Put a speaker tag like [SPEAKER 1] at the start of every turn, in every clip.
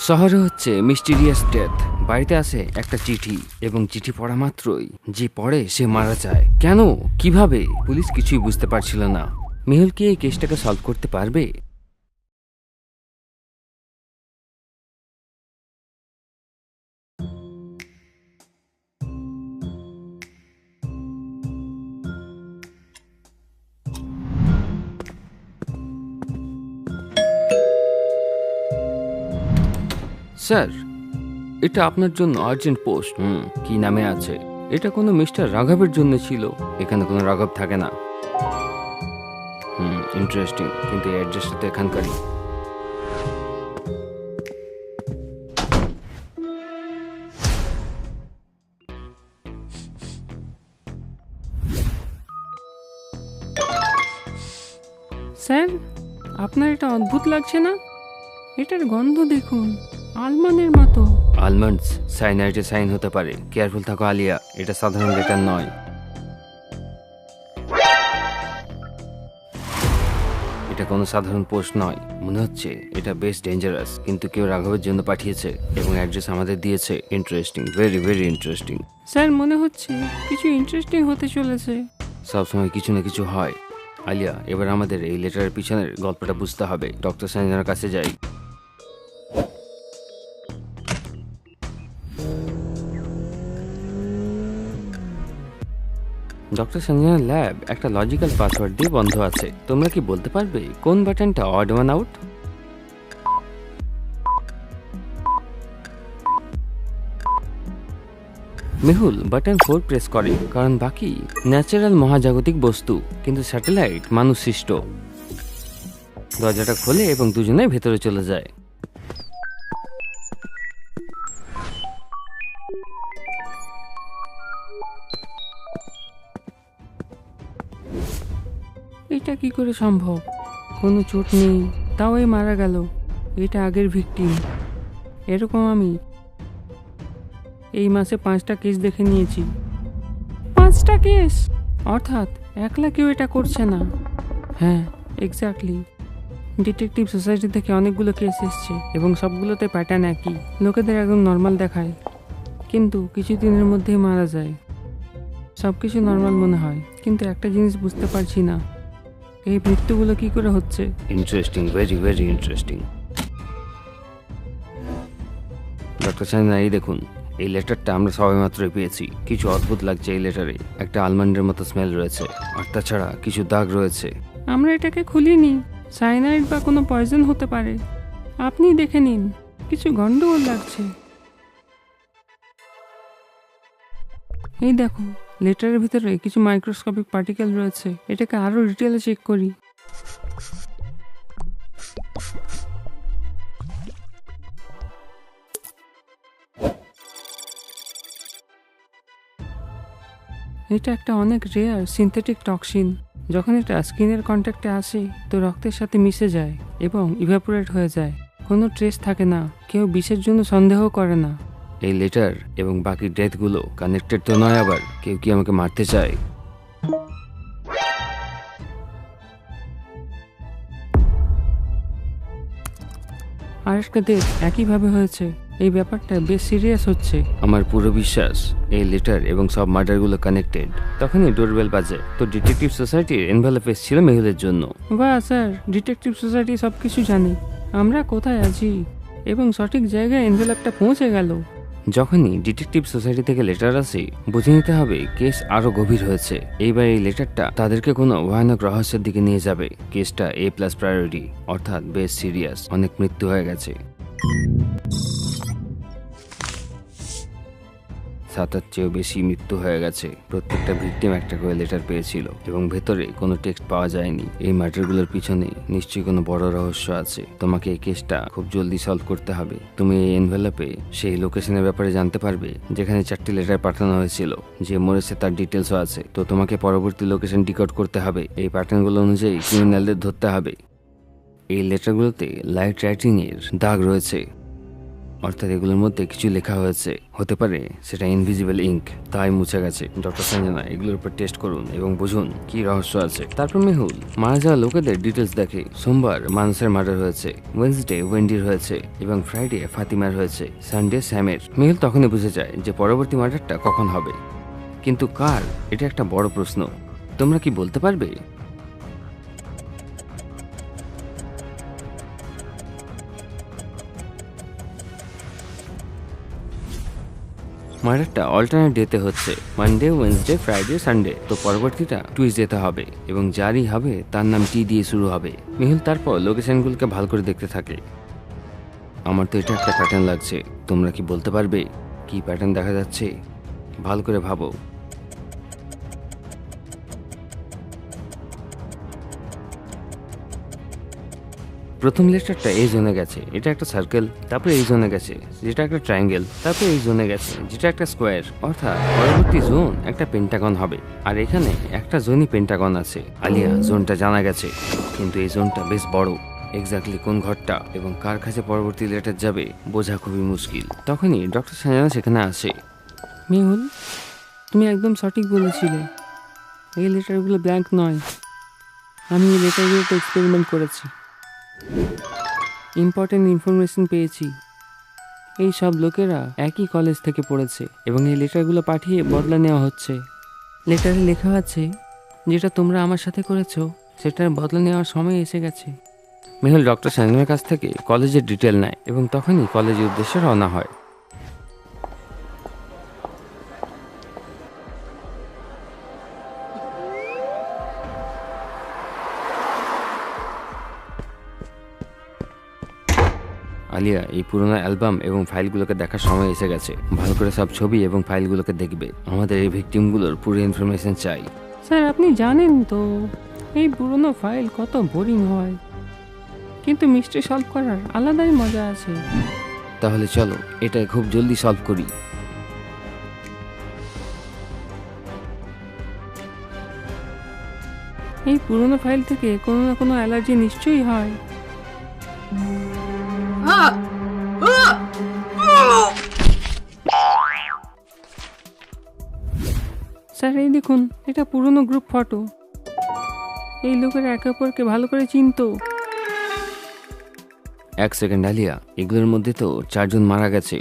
[SPEAKER 1] শহরে হচ্ছে mysterious death. বাড়িতে আসে একটা চিঠি এবং চিঠি পড়া মাত্রই যে পড়ে সে মারা যায়। কেন, কিভাবে, পুলিশ কিছুই বুঝতে পারছিল না। মেহুল কি এই কেসটাকে সলভ করতে পারবে? স্যার, এটা আপনার জন্য আর্জেন্ট পোস্ট। কি নামে আছে? এটা কোনো মিস্টার রাঘবের জন্য ছিল। এখানে কোনো রাঘব থাকে না। ইন্টারেস্টিং, কিন্তু এই অ্যাড্রেসটা তো এখানকারই।
[SPEAKER 2] স্যার, আপনার এটা অদ্ভুত লাগছে না? এটার গন্ধ দেখুন, আলমন্ডের মতো।
[SPEAKER 1] আলমন্ডস সাইনাইডে সাইন হতে পারে। কেয়ারফুল থাকো আলিয়া, এটা সাধারণ লেটার নয়। এটা কোনো সাধারণ পোস্ট নয়। মনে হচ্ছে এটা বেশ ডেঞ্জারাস, কিন্তু কেউ রাঘবের জন্য পাঠিয়েছে এবং অ্যাড্রেস আমাদের দিয়েছে। Interesting, very very interesting.
[SPEAKER 2] Sir, মনে হচ্ছে কিছু ইন্টারেস্টিং হতে চলেছে।
[SPEAKER 1] সবসময় কিছু না কিছু হয়। আলিয়া, এবার আমাদের এই লেটারের পিছনের গল্পটা বুঝতে হবে। ডক্টর সঞ্জনার কাছে যাই। ডক্টর সঞ্জনার ল্যাব একটা লজিক্যাল পাসওয়ার্ড দিয়ে বন্ধ আছে। তোমরা কি বলতে পারবে কোন বাটনটা odd one out? Mehul button 4 press করে, কারণ বাকি ন্যাচারাল মহাজাগতিক বস্তু, কিন্তু স্যাটেলাইট মানুষ সৃষ্ট। দরজাটা খোলে এবং দুজনে ভেতরে চলে যায়।
[SPEAKER 2] এটা কি করে সম্ভব? কোনো চোট নেই, তাও এই মারা গেল। এটা আগের ভিকটিম। এরকম আমি এই মাসে 5টা কেস দেখে নিয়েছি। 5টা কেস? অর্থাৎ একলা কেউ এটা করছে না। হ্যাঁ, এক্স্যাক্টলি। ডিটেকটিভ সোসাইটি থেকে অনেকগুলো কেস এসছে এবং সবগুলোতে প্যাটার্ন একই। লোকেদের একদম নর্মাল দেখায়, কিন্তু কিছুদিনের মধ্যেই মারা যায়। সব কিছু নর্মাল মনে হয়, কিন্তু একটা জিনিস বুঝতে পারছি না, এই মৃত্যুগুলো কি করে হচ্ছে।
[SPEAKER 1] Interesting, very very interesting. Doctor Sanjana, এই দেখুন, এই লেটারটা আমরা সবাই মাত্রই পেয়েছি। কিছু অদ্ভুত লাগছে এই লেটারে। একটা আলমন্ডের মতো স্মেল রয়েছে, আর তাছাড়া কিছু দাগ রয়েছে।
[SPEAKER 2] আমরা এটাকে খুলিনি। সাইনাইড বা কোনো পয়জন হতে পারে। আপনি দেখে নিন, কিছু গন্ডগোল লাগছে। এই দেখো, লেটারের ভিতরে কিছু মাইক্রোস্কোপিক পার্টিকেল রয়েছে। এটাকে আরো ডিটেলে চেক করি। এটা একটা অনেক রেয়ার সিনথেটিক টক্সিন। যখন এটা স্কিনের কন্ট্যাক্টে আসে তো রক্তের সাথে মিশে যায় এবং ইভাপোরেট হয়ে যায়। কোনো ট্রেস থাকে না, কেউ বিষের জন্য সন্দেহ করে না।
[SPEAKER 1] এই লেটার এবং বাকি ডেথগুলো কানেক্টেড তো নয়? আবার কেউ কি আমাকে মারতে চায়?
[SPEAKER 2] আরেকটা ডেথ একইভাবে হয়েছে। এই ব্যাপারটা বেশ সিরিয়াস হচ্ছে।
[SPEAKER 1] আমার পুরো বিশ্বাস এই লেটার এবং সব মার্ডারগুলো কানেক্টেড। তখনই ডোরবেল বাজে। তো ডিটেকটিভ সোসাইটির এনভেলপ এসেছিল মেহুলের জন্য।
[SPEAKER 2] বাহ স্যার, ডিটেকটিভ সোসাইটি সব কিছু জানে। আমরা কোথায় আছি এবং সঠিক জায়গায় এনভেলপটা পৌঁছে গেল।
[SPEAKER 1] যখনই ডিটেকটিভ সোসাইটি থেকে লেটার আসে, বুঝে নিতে হবে কেস আরো গভীর হয়েছে। এইবার এই লেটারটা তাদেরকে কোনো ভয়ানক রহস্যের দিকে নিয়ে যাবে। কেসটা A+ প্রায়োরিটি, অর্থাৎ বেশ সিরিয়াস। অনেক মৃত্যু হয়ে গেছে। 7-এর চেয়েও বেশি মৃত্যু হয়ে গেছে। প্রত্যেকটা ভিকটিম একটা করে লেটার পেয়েছিল এবং ভেতরে কোনো টেক্সট পাওয়া যায়নি। এই মার্ডারগুলোর পিছনে নিশ্চয়ই কোনো বড় রহস্য আছে। তোমাকে এই কেসটা খুব জলদি সলভ করতে হবে। তুমি এই এনভেলপে সেই লোকেশনের ব্যাপারে জানতে পারবে যেখানে 4টি লেটার পাঠানো হয়েছিল। যে মরেছে তার ডিটেলসও আছে। তো তোমাকে পরবর্তী লোকেশন ডিকোড করতে হবে। এই প্যাটার্নগুলো অনুযায়ী ক্রিমিনালদের ধরতে হবে। এই লেটারগুলোতে লাইট রাইটিং এর দাগ রয়েছে, অর্থাৎ এগুলোর মধ্যে কিছু লেখা হয়েছে, হতে পারে সেটা ইনভিজিবল ইঙ্ক, তাই মুছে গেছে। ডক্টর সঞ্জনা এগুলোর উপর টেস্ট করুন এবং বুঝুন কি রহস্য আছে। তারপর মেহুল মারা যাওয়া লোকেদের ডিটেলস দেখে। সোমবার মানুষের মার্ডার হয়েছে, ওয়েডনেসডে ওয়েন্ডির হয়েছে এবং ফ্রাইডে ফাতিমার হয়েছে, সানডে স্যামের। মেহুল তখনই বুঝে যায় যে পরবর্তী মার্ডারটা কখন হবে, কিন্তু কার, এটা একটা বড় প্রশ্ন। তোমরা কি বলতে পারবে? মার্ডারটা অল্টারনেট ডেতে হচ্ছে, মানডে ওয়েডনেসডে ফ্রাইডে সানডে। তো পরবর্তীটা টুইসডেতে হবে এবং যারই হবে তার নাম টি দিয়ে শুরু হবে। মেহুল তারপর লোকেশনগুলোকে ভালো করে দেখতে থাকে। আমার তো এটা একটা প্যাটার্ন লাগছে, তোমরা কি বলতে পারবে কি প্যাটার্ন দেখা যাচ্ছে? ভালো করে ভাবো। প্রথম লেটারটা এই জোনে গেছে, এটা একটা সার্কেল, তারপরে এই জোনে গেছে যেটা একটা ট্রায়াঙ্গেল, তারপরে এই জোনে গেছে যেটা একটা স্কোয়ার। অর্থাৎ পরবর্তী জোন একটা পেন্টাগন হবে, আর এখানে একটা জোনই পেন্টাগন আছে। আলিয়া, জোনটা জানা গেছে, কিন্তু এই জোনটা বেশ বড়। এক্স্যাক্টলি কোন ঘরটা এবং কার কাছে পরবর্তী লেটার যাবে বোঝা খুবই মুশকিল। তখনই ডক্টর সঞ্জনা সেখানে আসে।
[SPEAKER 2] মেহুল, তুমি একদম সঠিক বলেছিলে, এই লেটারগুলো ব্ল্যাঙ্ক নয়। আমি এই লেটারগুলোতে এক্সপেরিমেন্ট করেছি, ইম্পর্টেন্ট ইনফরমেশন পেয়েছি। এই সব লোকেরা একই কলেজ থেকে পড়েছে এবং এই লেটারগুলো পাঠিয়ে বদলা নেওয়া হচ্ছে। লেটারে লেখা আছে, যেটা তোমরা আমার সাথে করেছো সেটার বদলা নেওয়ার সময় এসে গেছে।
[SPEAKER 1] মেহুল ডক্টর সঞ্জনার কাছ থেকে কলেজের ডিটেল নেয় এবং তখনই কলেজের উদ্দেশ্যে রওনা হয়। আলিয়া এই পুরোনো অ্যালবাম এবং ফাইলগুলোকে দেখার সময় এসে গেছে। ভালো করে সব ছবি এবং ফাইলগুলোকে দেখবে। আমাদের এই ভিকটিমগুলোর পুরো ইনফরমেশন চাই।
[SPEAKER 2] স্যার, আপনি জানেন তো এই পুরনো ফাইল কত বোরিং হয়, কিন্তু মিস্ট্রি সলভ করার আলাদাই মজা আছে।
[SPEAKER 1] তাহলে চলো এটা খুব জলদি সলভ করি।
[SPEAKER 2] এই পুরনো ফাইল থেকে কোনো না কোনো অ্যালার্জি নিশ্চয়ই হয়। স্যার, এই দেখুন, এটা পুরনো গ্রুপ ফটো। এই লোকেরা একে অপরকে ভালো করে চিনতো।
[SPEAKER 1] এক সেকেন্ড আলিয়া, এগুলোর মধ্যে তো 4 জন মারা গেছে,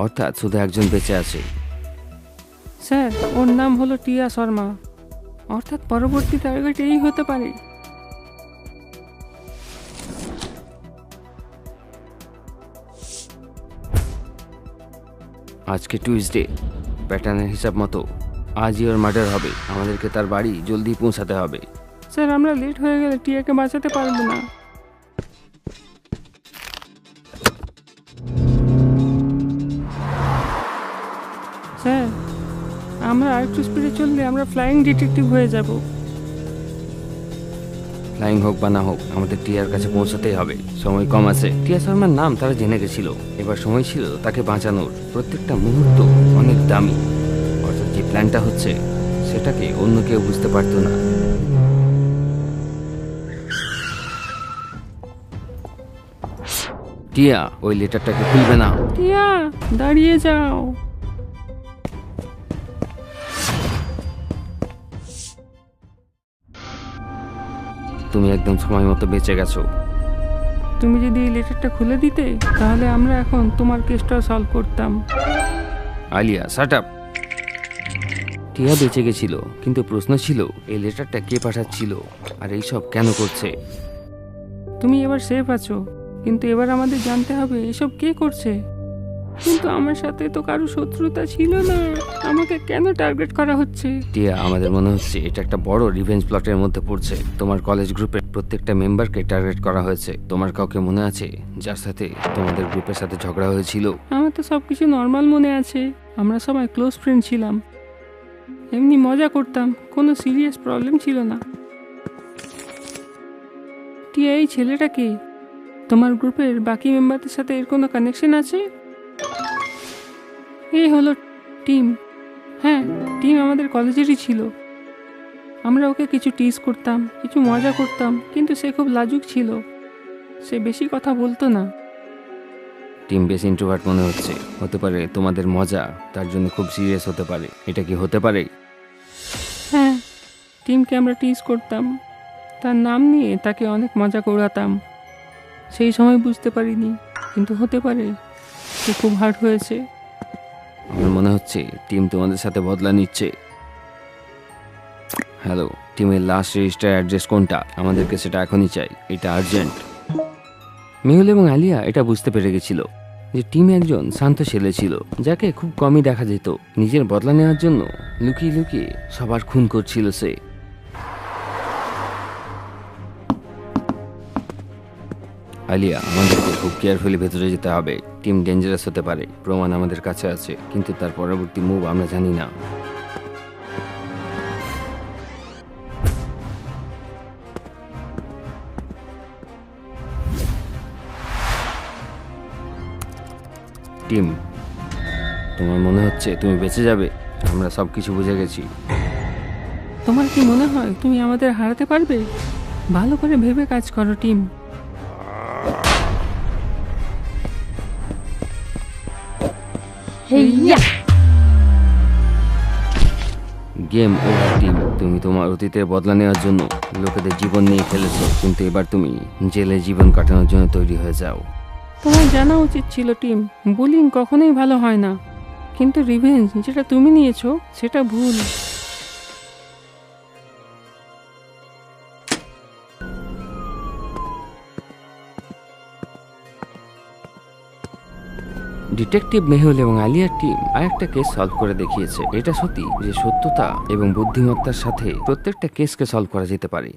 [SPEAKER 1] অর্থাৎ শুধু একজন বেঁচে আছে।
[SPEAKER 2] স্যার, ওর নাম হলো টিয়া শর্মা, অর্থাৎ পরবর্তী টার্গেট এই হতে পারে।
[SPEAKER 1] আজকে টুইসডে, প্যাটার্নের হিসাব মতো আজই ওর মার্ডার হবে। আমাদেরকে তার বাড়ি জলদি পৌঁছাতে হবে।
[SPEAKER 2] স্যার, আমরা লেট হয়ে গেলে টিয়াকে বাঁচাতে পারবো না। স্যার, আমরা আরেকটু স্পিডে চললে আমরা ফ্লাইং ডিটেকটিভ হয়ে যাব।
[SPEAKER 1] ফ্লাইং হোক বা না হোক, আমাদের টিয়ার কাছে পৌঁছাতেই হবে। সময় কম আছে। টিয়া শর্মার নাম তারা জেনে গেছিল, এবার সময় ছিল তাকে বাঁচানোর। প্রত্যেকটা মুহূর্ত অনেক দামি। অর্থাৎ যে প্ল্যানটা হচ্ছে সেটাকে অন্য কেউ বুঝতে পারতো না। টিয়া ওই লেটারটাকে খুলবে না।
[SPEAKER 2] টিয়া, দাঁড়িয়ে যাও।
[SPEAKER 1] তুমি একদম সময় মতো বেঁচে গেছো।
[SPEAKER 2] তুমি যদি এই লেটারটা খুলে দিতে, তাহলে আমরা এখন তোমার কেসটা সলভ করতাম।
[SPEAKER 1] Alia, shut up. টিয়া বেঁচে গেছিল, কিন্তু প্রশ্ন ছিল এই লেটারটা কে পাঠাচ্ছিল আর এইসব কেন করছে।
[SPEAKER 2] তুমি এবার সেফ আছো, কিন্তু এবার আমাদের জানতে হবে এসব কে করছে। কিন্তু আমার সাথে তো কারো শত্রুতা ছিল না, আমাকে কেন টার্গেট করা হচ্ছে?
[SPEAKER 1] টিয়া, আমাদের মনে হচ্ছে এটা একটা বড় রিভেঞ্জ প্লটের মধ্যে পড়ছে। তোমার কলেজ গ্রুপের প্রত্যেকটা মেম্বারকে টার্গেট করা হয়েছে। তোমার কাউকে মনে আছে যার সাথে তোমাদের গ্রুপের সাথে ঝগড়া হয়েছিল?
[SPEAKER 2] আমার তো সবকিছু নর্মাল মনে আছে। আমরা সবাই ক্লোজ ফ্রেন্ড ছিলাম, এমনি মজা করতাম, কোনো সিরিয়াস প্রবলেম ছিল না। টিয়া, এই ছেলেটা কে? তোমার গ্রুপের বাকি মেম্বারদের সাথে এর কোনো কানেকশন আছে? এই হলো টিম। হ্যাঁ, টিম আমাদের কলেজেরই ছিল। আমরা ওকে কিছু টিজ করতাম, কিছু মজা করতাম, কিন্তু সে খুব লাজুক ছিল। সে বেশি কথা বলতো না।
[SPEAKER 1] টিম বেশ ইন্ট্রোভার্ট মনে হচ্ছে। হতে পারে তোমাদের মজা তার জন্য খুব সিরিয়াস হতে পারে। এটা কি হতে পারে?
[SPEAKER 2] হ্যাঁ, টিমকে আমরা টিজ করতাম, তার নাম নিয়ে তাকে অনেক মজা করাতাম। সেই সময় বুঝতে পারিনি, কিন্তু হতে পারে সে খুব হার্ট হয়েছে।
[SPEAKER 1] আমার মনে হচ্ছে টিম তোমাদের সাথে বদলা নিচ্ছে। হ্যালো, টিমের লাস্ট রেজিস্টার অ্যাড্রেস কোনটা? আমাদেরকে সেটা এখনই চাই, এটা আর্জেন্ট। মেহুল এবং আলিয়া এটা বুঝতে পেরে গেছিল যে টিম একজন শান্ত ছেলে ছিল, যাকে খুব কমই দেখা যেত। নিজের বদলা নেওয়ার জন্য লুকিয়ে লুকিয়ে সবার খুন করছিল সে। আলিয়া, আমাদেরকে খুব কেয়ারফুলি ভেতরে যেতে হবে। টিম ডেঞ্জারাস হতে পারে, প্রমাণ আমাদের কাছে আছে, কিন্তু তার পরবর্তী মুভ আমরা জানি না। টিম, তোমার মনে হচ্ছে তুমি বেঁচে যাবে? আমরা সবকিছু বুঝে গেছি।
[SPEAKER 2] তোমার কি মনে হয় তুমি আমাদের হারাতে পারবে? ভালো করে ভেবে কাজ করো টিম।
[SPEAKER 1] Game over team. তুমি তোমার অতীতের বদলা নেওয়ার জন্য লোকেদের জীবন নিয়ে খেলেছো, কিন্তু এবার তুমি জেলে জীবন কাটানোর জন্য তৈরি হয়ে যাও।
[SPEAKER 2] তোমার জানা উচিত ছিল টিম, বুলিং কখনোই ভালো হয় না, কিন্তু রিভেঞ্জ যেটা তুমি নিয়েছো সেটা ভুল।
[SPEAKER 1] ডিটেকটিভ মেহুল এবং আলিয়ার টিম আরেকটা কেস সলভ করে দেখিয়েছে। এটা সত্যি যে সত্যতা এবং বুদ্ধিমত্তার সাথে প্রত্যেকটা কেসকে সলভ করা যেতে পারে।